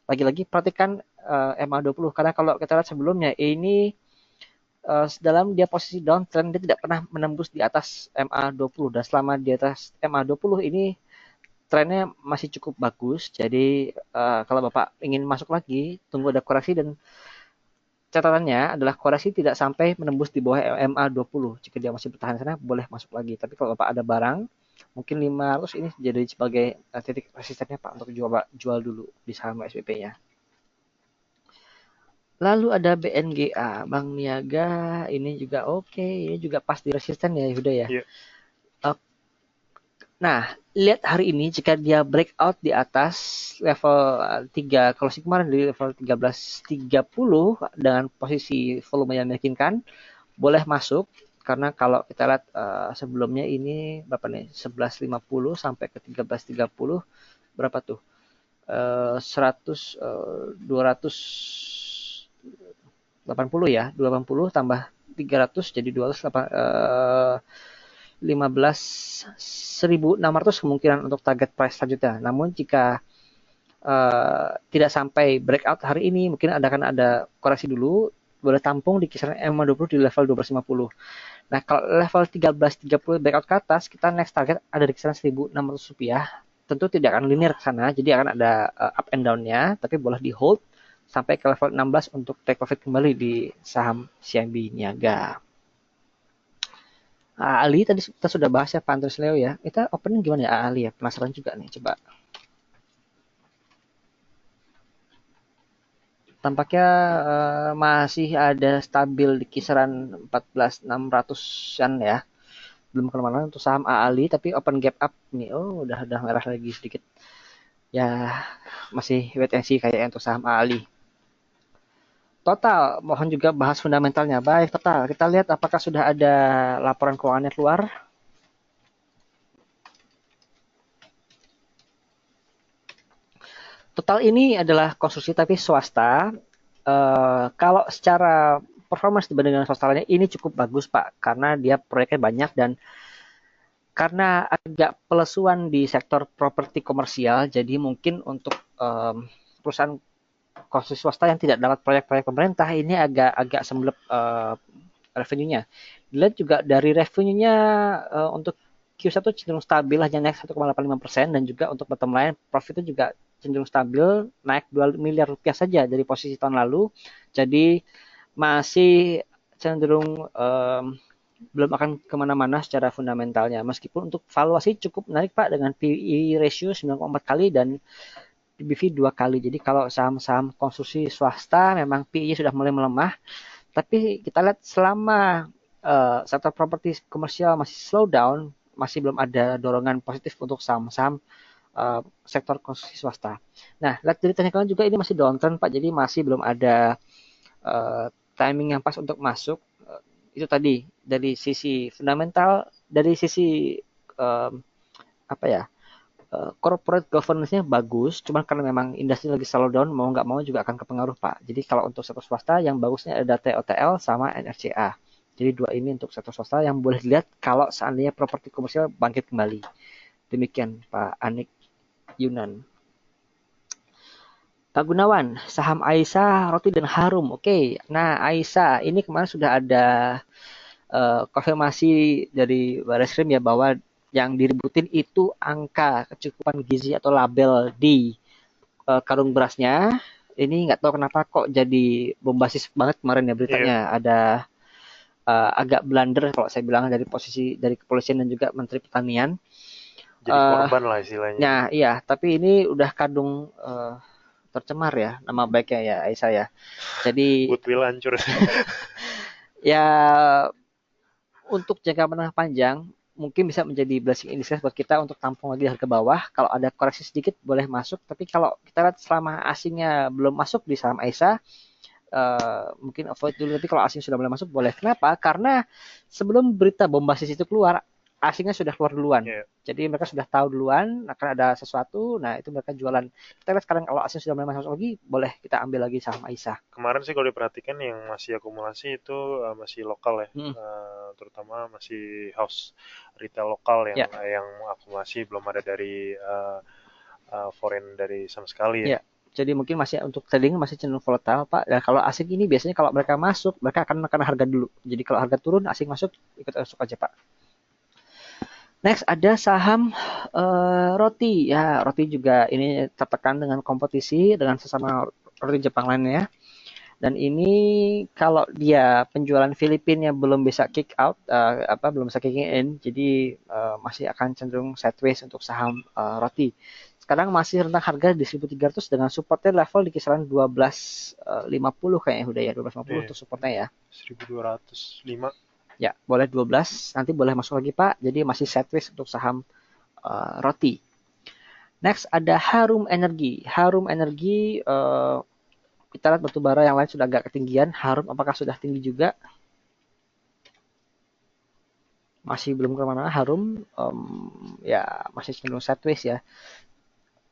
Lagi-lagi perhatikan MA20 karena kalau kita lihat sebelumnya ini dalam dia posisi downtrend dia tidak pernah menembus di atas MA20 dan selama di atas MA20 ini trennya masih cukup bagus. Jadi kalau Bapak ingin masuk lagi, tunggu ada koreksi dan catatannya adalah koreksi tidak sampai menembus di bawah MA20. Jika dia masih bertahan sana, boleh masuk lagi. Tapi kalau Bapak ada barang, mungkin 500 ini jadi sebagai titik resistennya Pak untuk jual dulu di saham SPP-nya. Lalu ada BNGA, Bank Niaga, ini juga oke, ini juga pas di resisten ya, Yuda ya. Iya. Nah, lihat hari ini jika dia breakout di atas level 3, kalau kemarin di level 13.30 dengan posisi volume yang meyakinkan, boleh masuk karena kalau kita lihat sebelumnya ini berapa nih? 11.50 sampai ke 13.30 berapa tuh? 280 ya, 280 tambah 300 jadi 15.600 kemungkinan untuk target price selanjutnya. Namun jika tidak sampai breakout hari ini, mungkin akan ada koreksi dulu, boleh tampung di kisaran MA20 di level 1250. Nah, kalau level 1330 breakout ke atas, kita next target ada di kisaran Rp1.600. Tentu tidak akan linear ke sana, jadi akan ada up and down-nya, tapi boleh di hold sampai ke level 16 untuk take profit kembali di saham CIMB Niaga. Ali tadi kita sudah bahas ya Pak Andres Leo ya. Kita opening gimana ya Ali ya? Penasaran juga nih, coba. Tampaknya masih ada stabil di kisaran 14.600-an ya. Belum kemana-mana untuk saham Ali, tapi open gap up nih. Oh, udah merah lagi sedikit. Ya, masih wait and see kayak untuk saham Ali. Total, mohon juga bahas fundamentalnya. Baik, total. Kita lihat apakah sudah ada laporan keuangannya keluar. Total ini adalah konstruksi tapi swasta. Kalau secara performance dibanding dengan swasta lainnya, ini cukup bagus Pak. Karena dia proyeknya banyak dan karena agak pelesuan di sektor properti komersial, jadi mungkin untuk perusahaan konstruksi swasta yang tidak dapat proyek-proyek pemerintah ini agak sembelep revenue-nya. Dilihat juga dari revenue-nya untuk Q1 cenderung stabil hanya naik 1,85% dan juga untuk bottom line profitnya juga cenderung stabil, naik 2 miliar rupiah saja dari posisi tahun lalu. Jadi masih cenderung belum akan kemana-mana secara fundamentalnya. Meskipun untuk valuasi cukup menarik Pak dengan PE ratio 9,4 kali dan PBV 2 kali. Jadi kalau saham-saham konstruksi swasta memang PE sudah mulai melemah. Tapi kita lihat selama sektor properti komersial masih slow down, masih belum ada dorongan positif untuk saham-saham sektor konstruksi swasta. Nah, lihat dari teknikalnya juga ini masih downtrend Pak, jadi masih belum ada timing yang pas untuk masuk. Itu tadi dari sisi fundamental, dari sisi apa ya, corporate governance-nya bagus, cuman karena memang industri lagi slow down, mau nggak mau juga akan kepengaruh Pak. Jadi kalau untuk sektor swasta yang bagusnya ada TOTL sama NRCA. Jadi dua ini untuk sektor swasta yang boleh dilihat kalau seandainya properti komersial bangkit kembali. Demikian Pak Anik Yunan. Pak Gunawan, saham Aisyah, Roti dan Harum. Oke, nah Aisyah ini kemarin sudah ada konfirmasi dari Barreskrim ya bahwa yang diributin itu angka kecukupan gizi atau label di karung berasnya. Ini nggak tahu kenapa kok jadi bombastis banget kemarin ya beritanya. Ada agak blunder kalau saya bilang dari posisi dari kepolisian dan juga Menteri Pertanian. Jadi korban lah istilahnya. Nah iya, tapi ini udah kadung tercemar ya nama baiknya ya Aisyah ya. Jadi goodwill hancur. Ya untuk jangka menengah panjang mungkin bisa menjadi blessing in disguise buat kita untuk tampung lagi harga bawah. Kalau ada koreksi sedikit boleh masuk, tapi kalau kita lihat selama asingnya belum masuk di saham Aisyah, mungkin avoid dulu. Tapi kalau asing sudah mulai masuk boleh. Kenapa? Karena sebelum berita bombastis itu keluar, asingnya sudah keluar duluan. Jadi mereka sudah tahu duluan akan ada sesuatu, nah itu mereka jualan. Kita lihat sekarang kalau asing sudah mulai masuk lagi, boleh kita ambil lagi saham Aisyah. Kemarin sih kalau diperhatikan yang masih akumulasi itu masih lokal ya, terutama masih house retail lokal yang akumulasi, belum ada dari foreign dari sama sekali ya. Jadi mungkin masih untuk trading masih cenderung volatile Pak. Dan kalau asing ini biasanya kalau mereka masuk, mereka akan menekan harga dulu. Jadi kalau harga turun, asing masuk, ikut masuk aja Pak. Next ada saham Roti. Ya, Roti juga ini tertekan dengan kompetisi dengan sesama roti Jepang lainnya. Dan ini kalau dia penjualan Filipina belum bisa kick out, belum bisa kicking in, jadi masih akan cenderung sideways untuk saham Roti. Sekarang masih rentang harga di 1.300 dengan supportnya level di kisaran 12.50 kayaknya udah ya, 12.50 untuk supportnya ya. 1.205. Ya, boleh 12, nanti boleh masuk lagi Pak. Jadi masih sideways untuk saham Roti. Next ada Harum Energi. Harum Energi kita lihat batubara yang lain sudah agak ketinggian. Harum apakah sudah tinggi juga? Masih belum kemana-mana. Harum ya masih cenderung sideways ya.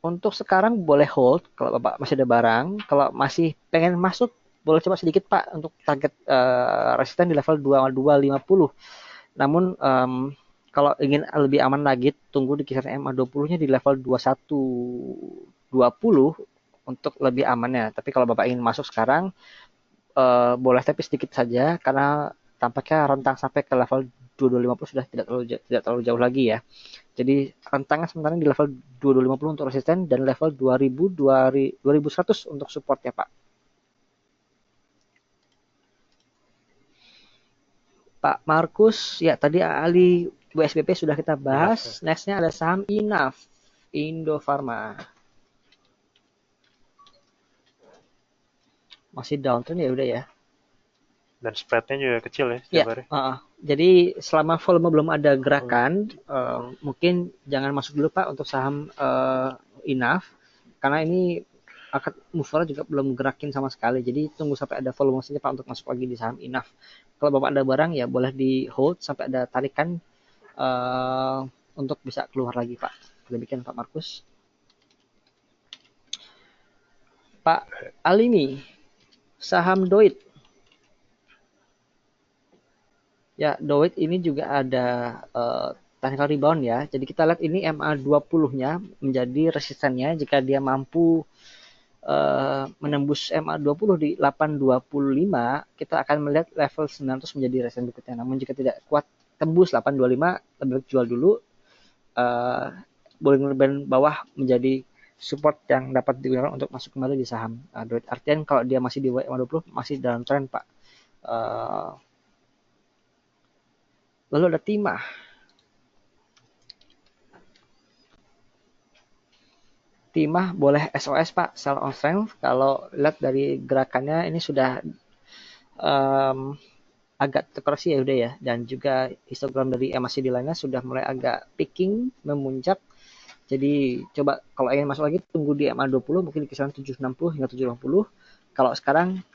Untuk sekarang boleh hold kalau Bapak masih ada barang. Kalau masih pengen masuk, boleh coba sedikit Pak untuk target resisten di level 2250. Namun kalau ingin lebih aman lagi, tunggu di kisaran MA20-nya di level 2120 untuk lebih amannya. Tapi kalau Bapak ingin masuk sekarang, boleh tapi sedikit saja karena tampaknya rentang sampai ke level 2250 sudah tidak terlalu jauh lagi ya. Jadi rentangan sementara di level 2250 untuk resisten dan level 2100 untuk supportnya Pak. Pak Markus, ya tadi ahli WSBP sudah kita bahas. Nextnya ada saham INAF, Indofarma. Masih downtrend ya udah ya. Dan spreadnya juga kecil ya setiap hari. Jadi selama volume belum ada gerakan, mungkin jangan masuk dulu Pak untuk saham INAF. Karena ini akad mover juga belum gerakin sama sekali. Jadi tunggu sampai ada volume saja Pak untuk masuk lagi di saham INAF. Kalau Bapak ada barang ya boleh di hold sampai ada tarikan untuk bisa keluar lagi Pak. Demikian Pak Markus. Pak Alimi, saham Doit. Ya, Doit ini juga ada technical rebound ya. Jadi kita lihat ini MA20-nya menjadi resistennya jika dia mampu menembus MA20 di 825, kita akan melihat level 900 menjadi resisten berikutnya. Namun jika tidak kuat tembus 825, lebih baik jual dulu. Boleh bawah menjadi support yang dapat digunakan untuk masuk kembali di saham. Artian kalau dia masih di WMA20 masih dalam tren, Pak. Uh, Lalu ada timah. Timah boleh SOS, Pak, sell on strength. Kalau lihat dari gerakannya ini sudah agak terkoreksi ya udah ya, dan juga histogram dari MACD lainnya sudah mulai agak peaking, memuncak. Jadi coba kalau ingin masuk lagi tunggu di MA20 mungkin di kisaran 760 hingga 780. Kalau sekarang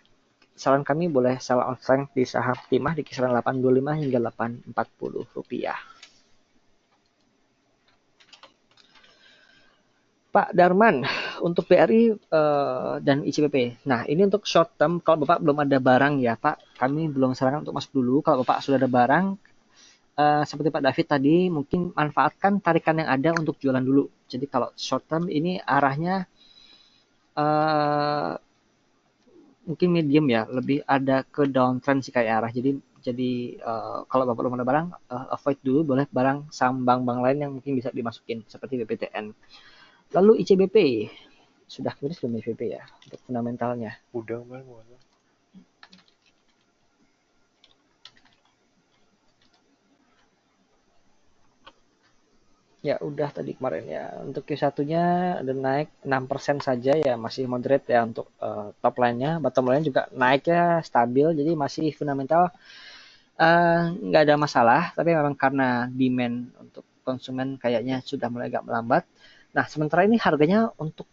saran kami boleh sell on strength di saham timah di kisaran 825 hingga 840 rupiah. Pak Darman, untuk BRI dan ICBP. Nah, ini untuk short term, kalau Bapak belum ada barang ya Pak, kami belum sarankan untuk masuk dulu. Kalau Bapak sudah ada barang, seperti Pak David tadi, mungkin manfaatkan tarikan yang ada untuk jualan dulu. Jadi kalau short term ini arahnya mungkin medium ya, lebih ada ke downtrend sih kayak arah. Jadi kalau Bapak belum ada barang, avoid dulu, boleh barang saham bank-bank lain yang mungkin bisa dimasukin, seperti BPTN. Lalu ICBP, sudah tulis belum ICBP ya untuk fundamentalnya? Udah, Bang. Ya udah tadi kemarin ya. Untuk Q1-nya ada naik 6% saja ya, masih moderate ya untuk top line-nya. Bottom line juga naiknya stabil, jadi masih fundamental nggak ada masalah. Tapi memang karena demand untuk konsumen kayaknya sudah mulai agak melambat. Nah, sementara ini harganya untuk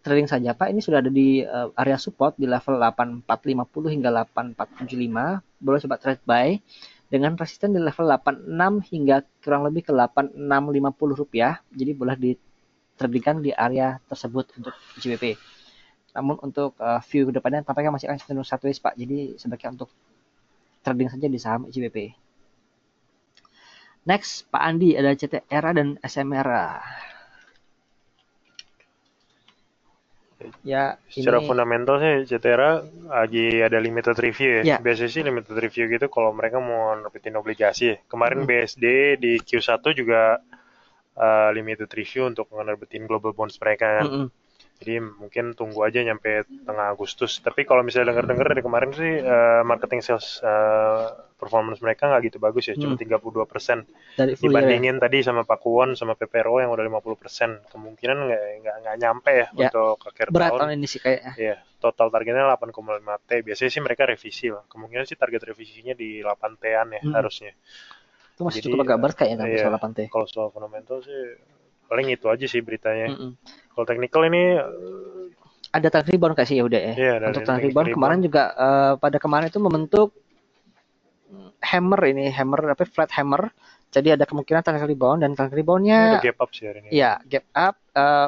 trading saja Pak, ini sudah ada di area support di level 8450 hingga 8475. Boleh coba trade buy dengan resisten di level 86 hingga kurang lebih ke 8650 rupiah. Jadi boleh ditradingkan di area tersebut untuk ICBP. Namun untuk view ke depannya tampaknya masih akan cenderung sideways Pak. Jadi sebaiknya untuk trading saja di saham ICBP. Next, Pak Andi, ada CTRA dan SMRA. Ya, secara fundamental sih CTRA lagi ada limited review ya. Biasanya sih limited review gitu kalau mereka mau nerbitin obligasi ya. Kemarin BSD di Q1 juga limited review untuk nerbitin global bonds mereka kan. Jadi mungkin tunggu aja nyampe tengah Agustus. Tapi kalau misalnya dengar-dengar dari kemarin sih marketing sales performance mereka nggak gitu bagus ya, cuma 32%. Dibandingin tadi sama Pakuwon sama PPRO yang udah 50%. Kemungkinan nggak nyampe ya untuk akhir berat tahun. Berat ini sih kayaknya. Iya, total targetnya 8,5 T. Biasanya sih mereka revisi lah. Kemungkinan sih target revisinya di 8 T-an ya harusnya. Itu masih cukup agak berat kayaknya sampai 8 T. Kalau soal fundamental sih paling itu aja sih beritanya. Kalau technical ini ada trend rebound nggak sih ya udah ya? Untuk trend rebound kemarin juga pada kemarin itu membentuk hammer apa flat hammer. Jadi ada kemungkinan trend rebound dan trend reboundnya gap up sih hari ini. Iya, gap up.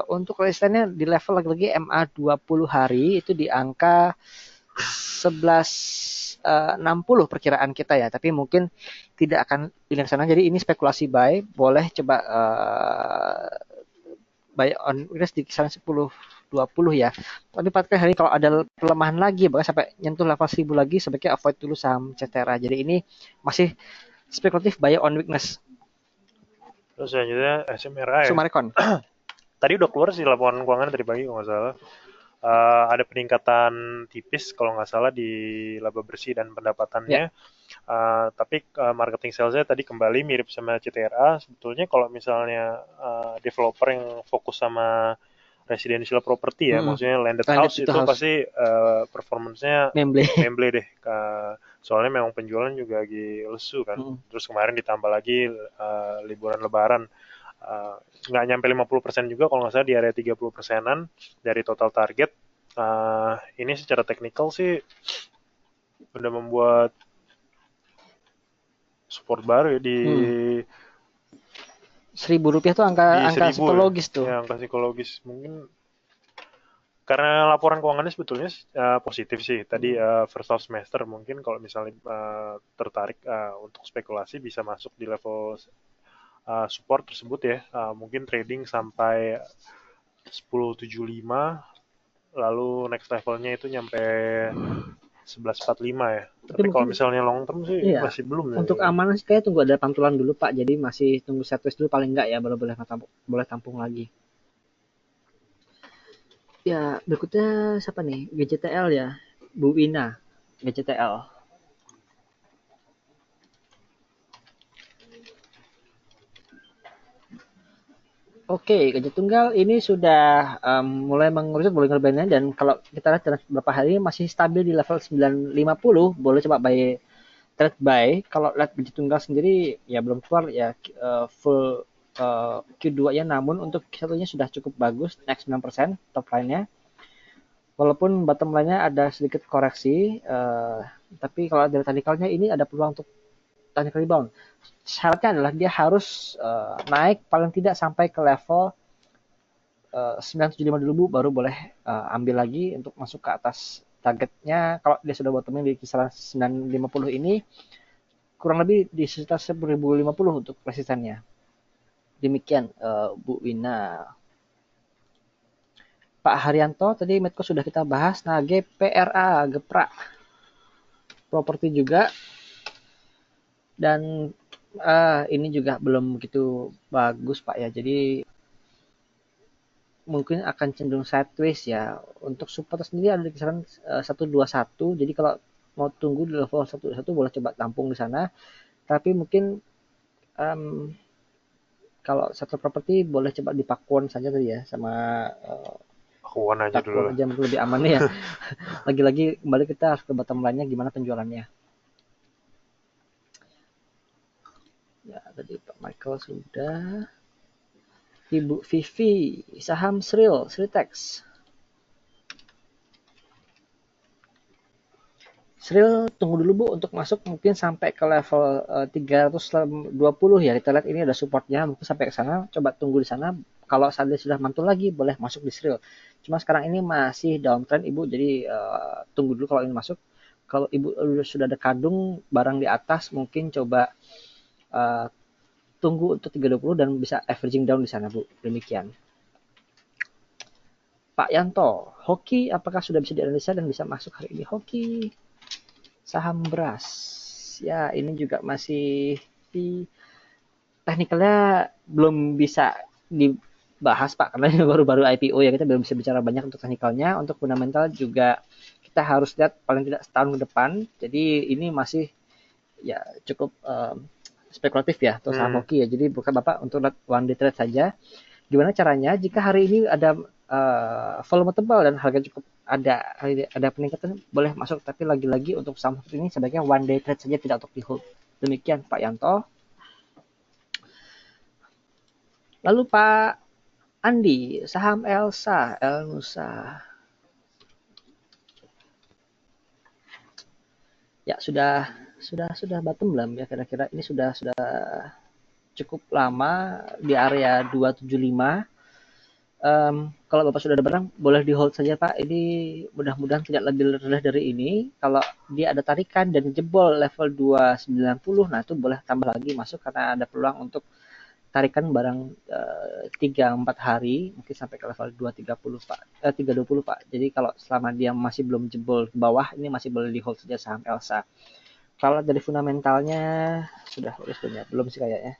Untuk resistennya di level lagi-lagi MA 20 hari itu di angka 1160 perkiraan kita ya, tapi mungkin tidak akan pindah ke sana. Jadi ini spekulasi buy, boleh coba buy on weakness di kisaran 10-20 ya. Tapi pada hari kalau ada pelemahan lagi bahkan sampai nyentuh level 1000 lagi, sebaiknya avoid dulu saham CTRA. Jadi ini masih spekulatif buy on weakness. Terus selanjutnya SMRA ya. Sumarecon. Tadi udah keluar sih laporan keuangan tadi pagi kalau nggak salah. Ada peningkatan tipis kalau nggak salah di laba bersih dan pendapatannya. Tapi marketing salesnya tadi kembali mirip sama CTRA. Sebetulnya kalau misalnya developer yang fokus sama residential property ya, maksudnya landed house itu pasti performance-nya memble deh. Soalnya memang penjualan juga lagi lesu kan. Terus kemarin ditambah lagi liburan lebaran. Nggak nyampe 50% juga kalau nggak salah di area 30%-an dari total target. Ini secara teknikal sih udah membuat support baru ya di Rp1.000 tuh angka psikologis tuh. Ya, angka psikologis. Mungkin karena laporan keuangannya sebetulnya positif sih. Tadi first half semester mungkin kalau misalnya tertarik untuk spekulasi bisa masuk di level support tersebut ya. Mungkin trading sampai 10.75, lalu next levelnya itu nyampe 11.45 ya. Tapi kalau misalnya long term sih masih belum. Untuk aman sih kayak tunggu ada pantulan dulu Pak. Jadi masih tunggu sideways dulu paling enggak ya, baru boleh tampung lagi. Ya, berikutnya siapa nih? GCTL ya, Bu Wina, GCTL. Oke, Gajah Tunggal ini sudah mulai mengerucut boleh ngerbainnya, dan kalau kita lihat dalam beberapa hari ini masih stabil di level 950, boleh coba buy trade buy. Kalau lihat Gajah Tunggal sendiri ya belum keluar ya full Q2-nya, namun untuk Q1-nya sudah cukup bagus, naik 9% top line-nya. Walaupun bottom line-nya ada sedikit koreksi, tapi kalau dari technical-nya ini ada peluang untuk technical rebound. Syaratnya adalah dia harus naik paling tidak sampai ke level 975 dulu, baru boleh ambil lagi untuk masuk ke atas targetnya. Kalau dia sudah bottoming di kisaran 950 ini, kurang lebih di sekitar 1050 untuk resistannya. Demikian Bu Wina. Pak Haryanto tadi Medco sudah kita bahas. Nah, GPRA, Gepra, properti juga, dan ini juga belum begitu bagus Pak ya. Jadi mungkin akan cenderung sideways ya. Untuk support sendiri ada di kisaran 121. Jadi kalau mau tunggu di level 121 boleh coba tampung di sana. Tapi mungkin um, kalau satu properti boleh coba di Pakuan saja tadi ya, sama Akuan aja dulu Pakuan lah. aja mungkin lebih aman ya. Lagi-lagi kembali kita harus ke bottom line-nya gimana penjualannya. Ya, tadi Pak Michael sudah. Ibu Vivi, saham Sritex. Sril tunggu dulu Bu untuk masuk mungkin sampai ke level 320 ya. Kita lihat ini ada supportnya, mungkin sampai ke sana. Coba tunggu di sana. Kalau seandainya sudah mantul lagi, boleh masuk di Sril. Cuma sekarang ini masih downtrend Ibu, jadi tunggu dulu kalau ini masuk. Kalau Ibu sudah ada kadung barang di atas, mungkin coba uh, tunggu untuk 320 dan bisa averaging down di sana Bu. Demikian. Pak Yanto, hoki apakah sudah bisa dianalisa dan bisa masuk hari ini? Hoki saham beras. Ya, ini juga masih di teknikalnya belum bisa dibahas Pak, karena ini baru-baru IPO ya, kita belum bisa bicara banyak untuk teknikalnya. Untuk fundamental juga kita harus lihat paling tidak setahun ke depan. Jadi ini masih ya cukup spekulatif ya, atau saham Hmm. hoki ya. Jadi bukan Bapak untuk lihat one day trade saja. Gimana caranya jika hari ini ada volume tebal dan harga cukup ada peningkatan, boleh masuk, tapi lagi-lagi untuk saham ini sebaiknya one day trade saja, tidak untuk di hold. Demikian Pak Yanto. Lalu Pak Andi, saham Elsa, Elnusa. Ya sudah bottom belum ya, kira-kira ini sudah cukup lama di area 275. Kalau Bapak sudah ada barang, boleh di hold saja Pak. Ini mudah-mudahan tidak lebih rendah dari ini. Kalau dia ada tarikan dan jebol level 290, nah itu boleh tambah lagi masuk, karena ada peluang untuk tarikan barang 3-4 hari, mungkin sampai ke level 230 Pak. 320 Pak. Jadi kalau selama dia masih belum jebol ke bawah, ini masih boleh di hold saja saham Elsa. Kalau dari fundamentalnya sudah lurus belum ya? Belum sih kayaknya.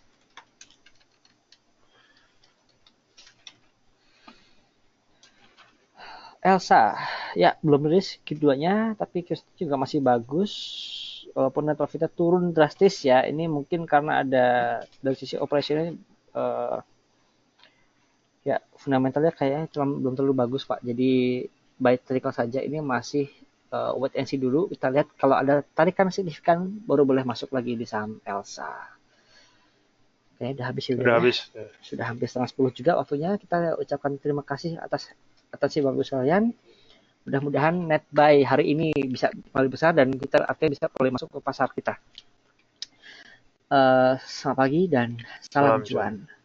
Elsa, ya belum rilis Q2-nya, tapi Q1 juga masih bagus. Walaupun net profitnya turun drastis ya, ini mungkin karena ada dari sisi operasional ya fundamentalnya kayaknya cuma belum terlalu bagus Pak. Jadi by technical saja, ini masih wait and see dulu. Kita lihat kalau ada tarikan signifikan baru boleh masuk lagi di saham Elsa. Kayaknya udah habis Udah ya. habis. Sudah hampir setengah 10 juga waktunya. Kita ucapkan terima kasih atas atas si bagus sekalian. Mudah-mudahan net buy hari ini bisa kembali besar dan kita akhirnya bisa boleh masuk ke pasar kita. Selamat pagi dan salam Salam cuan. cuan.